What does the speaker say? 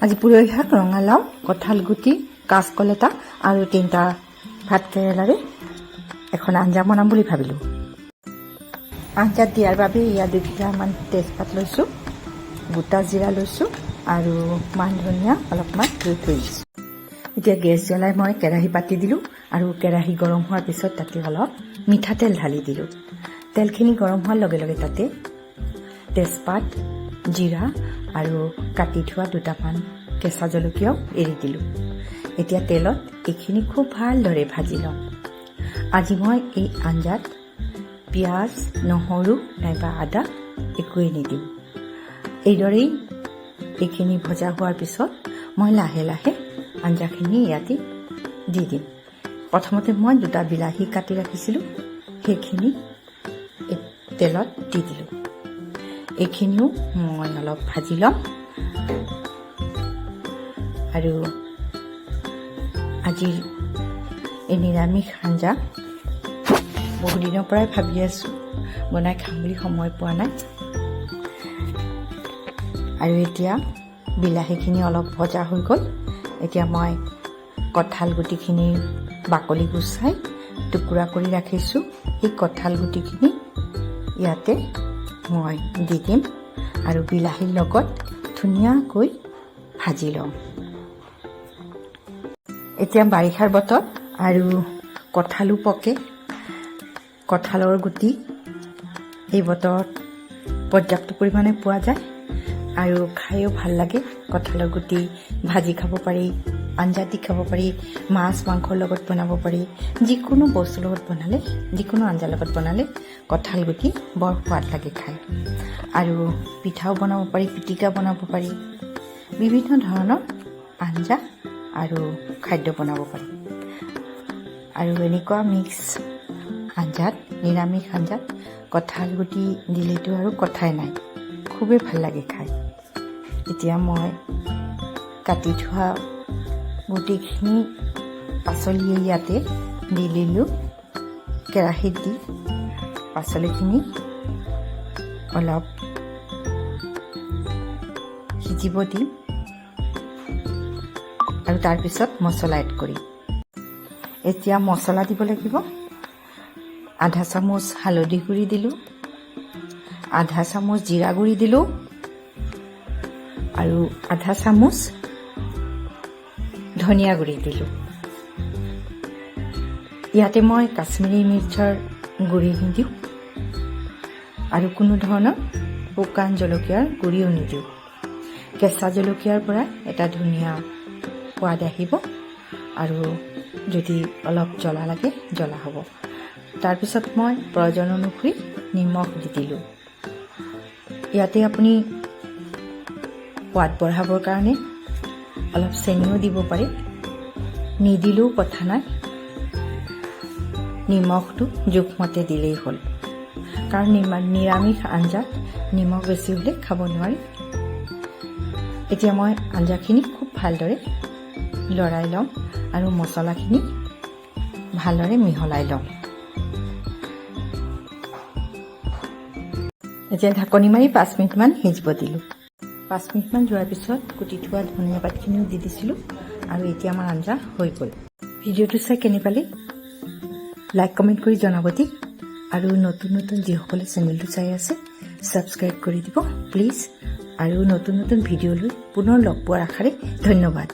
আজি পুৰৈ শাক, ৰঙালাও, কঁঠাল গুটি, কাঁচকল আৰু 3টা ভাত কেৰেলাৰে এখন আঞ্জা বনাম বুলি ভাবিলোঁ। আঞ্জাত দিয়াৰ বাবে ইয়াত 2 কিলোমান তেজপাত লৈছোঁ, গোটা জিৰা লৈছোঁ আৰু মান ধনিয়া অলপমান ধুই থৈ দিছোঁ। এতিয়া গেছ জ্বলাই মই কেৰাহী পাতি দিলোঁ আৰু কেৰাহী গৰম হোৱাৰ পিছত তাতে অলপ মিঠাতেল ঢালি দিলোঁ। তেলখিনি গৰম হোৱাৰ লগে লগে তাতে তেজপাত, জিৰা আৰু কাটি থোৱা 2টামান কেঁচা জলকীয়াও এৰি দিলোঁ। এতিয়া তেলত এইখিনি খুব ভালদৰে ভাজি ল'ম। আজি মই এই আঞ্জাত পিঁয়াজ, নহৰু নাইবা আদা একোৱেই নিদিম। এইদৰেই এইখিনি ভজা হোৱাৰ পিছত মই লাহে লাহে আঞ্জাখিনি ইয়াতে দি দিম। প্ৰথমতে মই 2টা বিলাহী কাটি ৰাখিছিলোঁ, সেইখিনি তেলত দি দিলোঁ। এইখিনিও মই অলপ ভাজি ল'ম আৰু আজিৰ এই নিৰামিষ আঞ্জা বহুদিনৰ পৰাই ভাবি আছোঁ, বনাই খাম বুলি সময় পোৱা নাই। আৰু এতিয়া বিলাহীখিনি অলপ ভজা হৈ গ'ল। এতিয়া মই কঁঠাল গুটিখিনি বাকলি গুচাই টুকুৰা কৰি ৰাখিছোঁ। এই কঁঠাল গুটিখিনি ইয়াতে মই দি দিম আৰু বিলাহীৰ লগত ধুনীয়াকৈ ভাজি ল'ম। এতিয়া বাৰিষাৰ বতৰ আৰু কঁঠালো পকে, কঁঠালৰ গুটি এই বতৰত পৰ্যাপ্ত পৰিমাণে পোৱা যায় আৰু খায়ো ভাল লাগে। কঁঠালৰ গুটি ভাজি খাব পাৰি, আঞ্জা দি খাব পাৰি, মাছ মাংসৰ লগত বনাব পাৰি, যিকোনো বস্তুৰ লগত বনালে, যিকোনো আঞ্জাৰ লগত বনালে কঁঠাল গুটি বৰ সোৱাদ লাগে খাই। আৰু পিঠাও বনাব পাৰি, পিটিকা বনাব পাৰি, বিভিন্ন ধৰণৰ আঞ্জা আৰু খাদ্য বনাব পাৰি। আৰু এনেকুৱা মিক্স আঞ্জাত, নিৰামিষ আঞ্জাত কঁঠাল গুটি দিলেতো আৰু কথাই নাই, খুবেই ভাল লাগে খাই। এতিয়া মই কাটি থোৱা গুটিখিনি পাচলি ইয়াতে দি দিলোঁ। কেৰাহীত দি পাচলিখিনি অলপ সিজিব দিম আৰু তাৰপিছত মছলা এড কৰিম। এতিয়া মছলা দিব লাগিব। আধা চামুচ হালধি গুড়ি দিলোঁ, আধা চামুচ জিৰা গুড়ি দিলোঁ আৰু আধা চামুচ ধনিয়া গুড়ি দিলোঁ। ইয়াতে মই কাশ্মীৰী মিৰ্চৰ গুড়ি নিদিওঁ আৰু কোনো ধৰণৰ শুকান জলকীয়াৰ গুড়িও নিদিওঁ। কেঁচা জলকীয়াৰ পৰা এটা ধুনীয়া সোৱাদ আহিব আৰু যদি অলপ জ্বলা লাগে জ্বলা হ'ব। তাৰপিছত মই প্ৰয়োজন অনুসৰি নিমখ দি দিলোঁ। ইয়াতে আপুনি সোৱাদ বঢ়াবৰ কাৰণে অলপ চেনিও দিব পাৰে, নিদিলেও কথা নাই, নিমখটো জোখমতে দিলেই হ'ল। কাৰণ নিৰামিষ আঞ্জাত নিমখ বেছি হ'লে খাব নোৱাৰি। এতিয়া মই আঞ্জাখিনি খুব ভালদৰে লৰাই ল'ম আৰু মছলাখিনি ভালদৰে মিহলাই ল'ম। এতিয়া ঢাকনি মাৰি 5 মিনিটমান সিজিব দিলোঁ। 5 মিনিটমান যোৱাৰ পিছত কুটি থোৱা ধনিয়া পাতখিনিও দি দিছিলোঁ আৰু এতিয়া আমাৰ আঞ্জা হৈ গ'ল। ভিডিঅ'টো চাই কেনে পালে লাইক কমেণ্ট কৰি জনাব দেই। আৰু নতুন নতুন যিসকলে চেনেলটো চাই আছে ছাবস্ক্ৰাইব কৰি দিব প্লিজ। আৰু নতুন নতুন ভিডিঅ' লৈ পুনৰ লগ পোৱাৰ আশাৰে ধন্যবাদ।